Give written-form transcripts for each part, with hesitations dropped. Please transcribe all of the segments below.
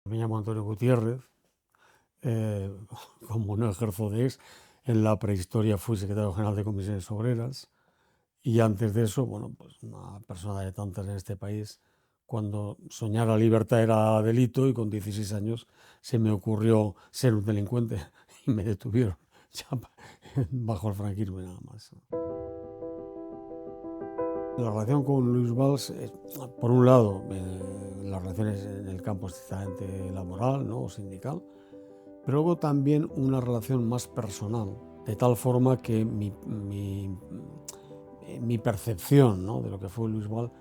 Me llamo Antonio Gutiérrez, eh, como no ejerzo de ex, en la prehistoria fui secretario general de Comisiones Obreras y antes de eso, bueno, pues una persona de tantas en este país, cuando soñar la libertad era delito y con 16 años se me ocurrió ser un delincuente y me detuvieron ya bajo el franquismo y nada más. La relación con Luis Valls, por un lado, las relaciones en el campo estrictamente laboral, ¿no?, o sindical, pero luego también una relación más personal, de tal forma que mi percepción, ¿no?, de lo que fue Luis Valls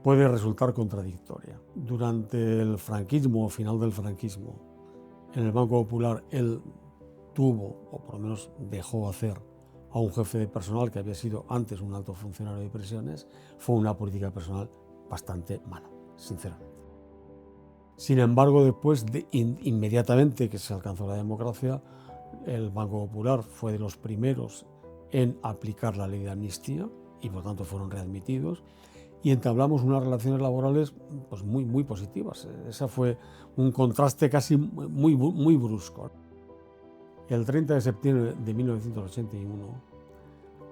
puede resultar contradictoria. Durante el franquismo, o final del franquismo, en el Banco Popular él tuvo, o por lo menos dejó hacer, a un jefe de personal que había sido antes un alto funcionario de prisiones. Fue una política personal bastante mala, sinceramente. Sin embargo, después, inmediatamente que se alcanzó la democracia, el Banco Popular fue de los primeros en aplicar la ley de amnistía y por tanto fueron readmitidos y entablamos unas relaciones laborales pues muy positivas. Ese fue un contraste casi muy brusco. El 30 de septiembre de 1981,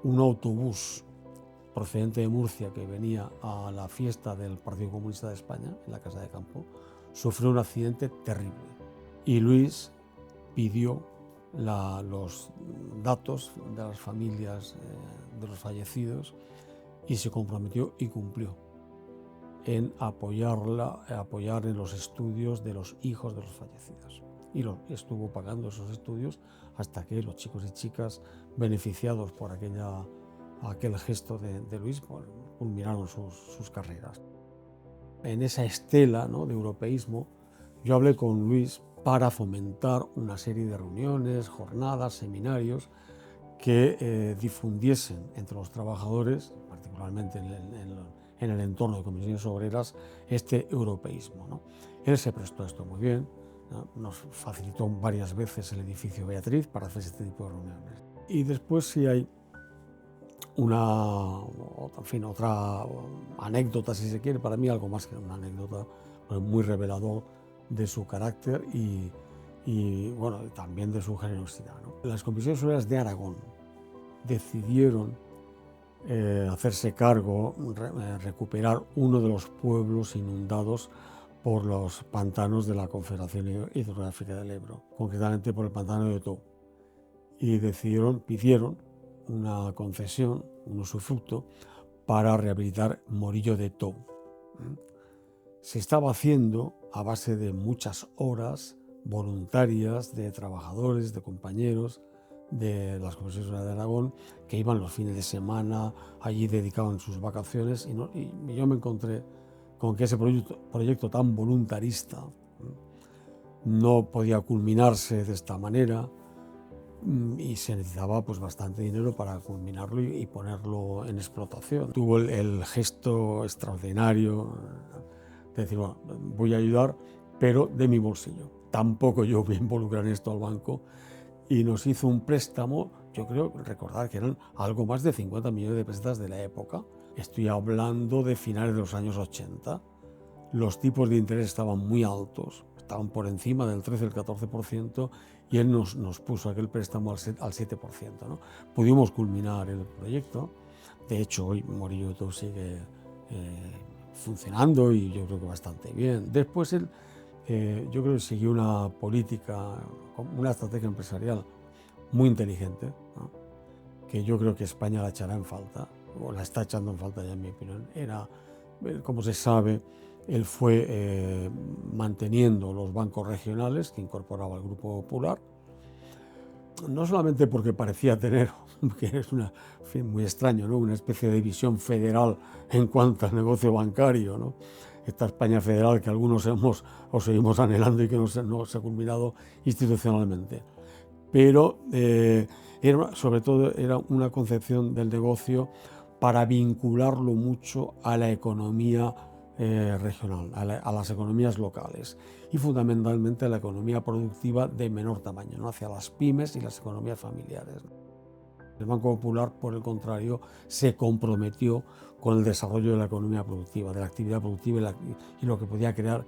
un autobús procedente de Murcia que venía a la fiesta del Partido Comunista de España, en la Casa de Campo, sufrió un accidente terrible. Y Luis pidió los datos de las familias de los fallecidos y se comprometió y cumplió en apoyar en los estudios de los hijos de los fallecidos. Y estuvo pagando esos estudios hasta que los chicos y chicas beneficiados por aquel gesto de Luis culminaron sus carreras. En esa estela, ¿no?, de europeísmo, yo hablé con Luis para fomentar una serie de reuniones, jornadas, seminarios que difundiesen entre los trabajadores, particularmente en el entorno de Comisiones Obreras, este europeísmo, ¿no? Él se prestó a esto muy bien, ¿no? Nos facilitó varias veces el edificio Beatriz para hacer este tipo de reuniones. Y después sí hay otra anécdota, si se quiere, para mí algo más que una anécdota, muy revelador de su carácter y bueno, también de su generosidad, ¿no? Las Comisiones Obreras de Aragón decidieron hacerse cargo, recuperar uno de los pueblos inundados por los pantanos de la Confederación Hidrográfica del Ebro, concretamente por el pantano de Tou. Y pidieron una concesión, un usufructo, para rehabilitar Morillo de Tou. Se estaba haciendo a base de muchas horas voluntarias de trabajadores, de compañeros de las Comisiones Obreras de Aragón, que iban los fines de semana, allí dedicaban sus vacaciones, y yo me encontré con que ese proyecto tan voluntarista no podía culminarse de esta manera, y se necesitaba pues bastante dinero para culminarlo y ponerlo en explotación. Tuvo el gesto extraordinario de decir, bueno, voy a ayudar, pero de mi bolsillo. Tampoco yo voy a involucrar en esto al banco, y nos hizo un préstamo, yo creo recordar que eran algo más de 50 millones de pesetas de la época. Estoy hablando de finales de los años 80. Los tipos de interés estaban muy altos, estaban por encima del 13, el 14%, y él nos puso aquel préstamo al 7%, ¿no? Pudimos culminar el proyecto. De hecho, hoy Morillo de Tou sigue funcionando y yo creo que bastante bien. Después él, yo creo que siguió una política, una estrategia empresarial muy inteligente, ¿no?, que yo creo que España la echará en falta, o la está echando en falta ya, en mi opinión. Como se sabe, él fue manteniendo los bancos regionales que incorporaba el Grupo Popular, no solamente porque parecía tener, que es muy extraño, ¿no?, una especie de visión federal en cuanto al negocio bancario, ¿no?, esta España federal que algunos seguimos anhelando y que no se ha culminado institucionalmente, pero sobre todo era una concepción del negocio para vincularlo mucho a la economía regional, a las economías locales y fundamentalmente a la economía productiva de menor tamaño, ¿no?, hacia las pymes y las economías familiares. El Banco Popular, por el contrario, se comprometió con el desarrollo de la economía productiva, de la actividad productiva y lo que podía crear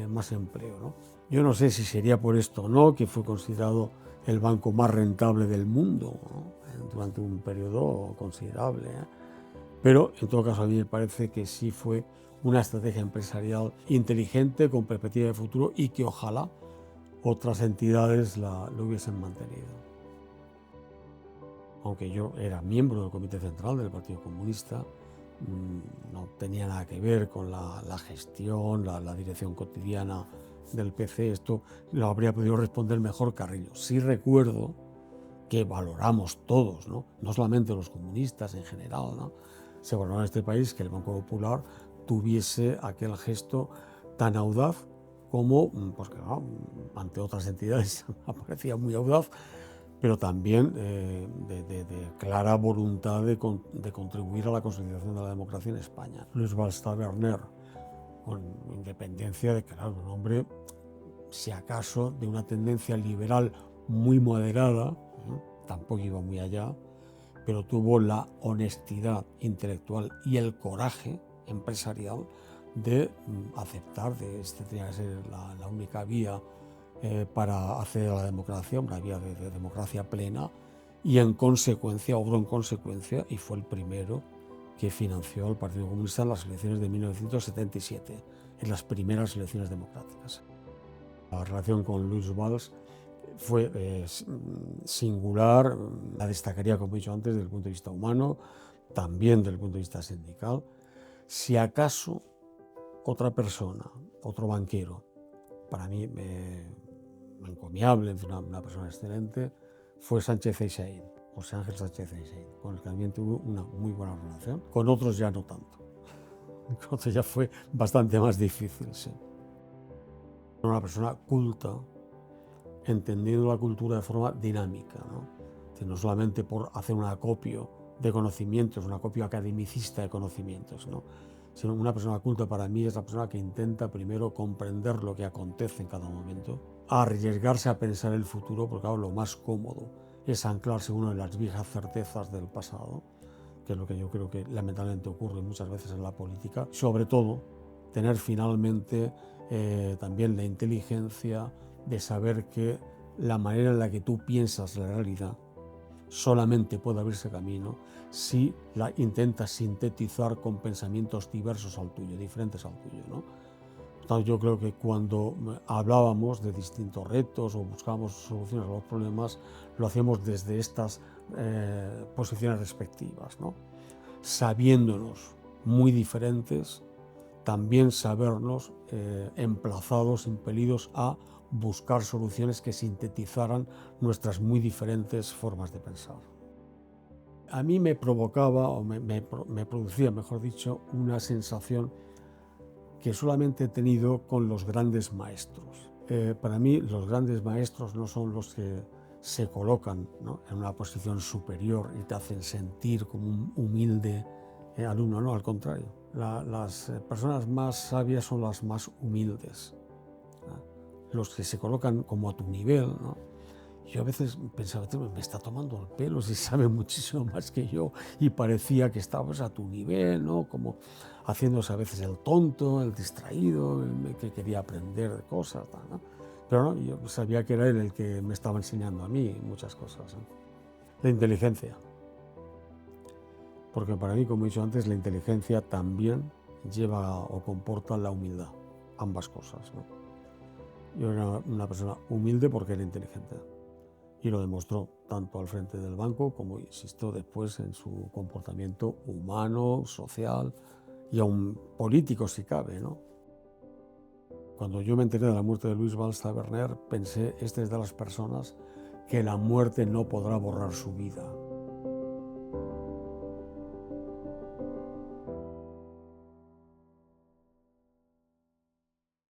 más empleo, ¿no? Yo no sé si sería por esto o no, que fue considerado el banco más rentable del mundo, ¿no? Durante un periodo considerable, ¿eh? Pero en todo caso a mí me parece que sí fue una estrategia empresarial inteligente, con perspectiva de futuro, y que ojalá otras entidades lo hubiesen mantenido. Aunque yo era miembro del Comité Central del Partido Comunista, no tenía nada que ver con la gestión, la dirección cotidiana del PC. Esto lo habría podido responder mejor Carrillo. Sí recuerdo que valoramos todos, no solamente los comunistas en general, ¿no? Se valoró en este país que el Banco Popular tuviese aquel gesto tan audaz como, pues claro, ante otras entidades aparecía muy audaz, pero también de clara voluntad de contribuir a la consolidación de la democracia en España. Luis Valls Taberner, con independencia de que era un hombre, si acaso, de una tendencia liberal muy moderada, tampoco iba muy allá, pero tuvo la honestidad intelectual y el coraje empresarial de aceptar que esta tenía que ser la única vía para acceder a la democracia, una vía de democracia plena, y en consecuencia, obró en consecuencia, y fue el primero que financió al Partido Comunista en las elecciones de 1977, en las primeras elecciones democráticas. La relación con Luis Valls fue singular, la destacaría, como he dicho antes, desde el punto de vista humano, también desde el punto de vista sindical. Si acaso otra persona, otro banquero, para mí encomiable, una persona excelente, fue Sánchez Eixaín, José Ángel Sánchez Eixaín, con el que también tuvo una muy buena relación. Con otros ya no tanto. Con otros ya fue bastante más difícil, sí. Era una persona culta, entendiendo la cultura de forma dinámica, no solamente por hacer un acopio de conocimientos, un acopio academicista de conocimientos, sino una persona culta para mí es la persona que intenta primero comprender lo que acontece en cada momento, arriesgarse a pensar el futuro, porque claro, lo más cómodo es anclarse en una de las viejas certezas del pasado, que es lo que yo creo que lamentablemente ocurre muchas veces en la política. Sobre todo, tener finalmente también la inteligencia de saber que la manera en la que tú piensas la realidad solamente puede abrirse camino si la intentas sintetizar con pensamientos diversos al tuyo, diferentes al tuyo, ¿no? Entonces yo creo que cuando hablábamos de distintos retos o buscábamos soluciones a los problemas, lo hacíamos desde estas posiciones respectivas, ¿no? Sabiéndonos muy diferentes, también sabernos emplazados, impelidos a buscar soluciones que sintetizaran nuestras muy diferentes formas de pensar. A mí me provocaba, o me producía, mejor dicho, una sensación que solamente he tenido con los grandes maestros. Para mí, los grandes maestros no son los que se colocan, ¿no?, en una posición superior y te hacen sentir como un humilde alumno, no, al contrario. Las personas más sabias son las más humildes, ¿no? Los que se colocan como a tu nivel, ¿no? Yo a veces pensaba, me está tomando el pelo, si sabe muchísimo más que yo, y parecía que estabas a tu nivel, ¿no? Como haciéndose a veces el tonto, el distraído, el que quería aprender de cosas, ¿no? Pero no, yo sabía que era él el que me estaba enseñando a mí muchas cosas, ¿no? La inteligencia. Porque para mí, como he dicho antes, la inteligencia también lleva o comporta la humildad, ambas cosas, ¿no? Yo era una persona humilde porque era inteligente. Y lo demostró tanto al frente del banco como, insisto, después en su comportamiento humano, social y aún político, si cabe, ¿no? Cuando yo me enteré de la muerte de Luis Valls Taberner, pensé, este es de las personas que la muerte no podrá borrar su vida.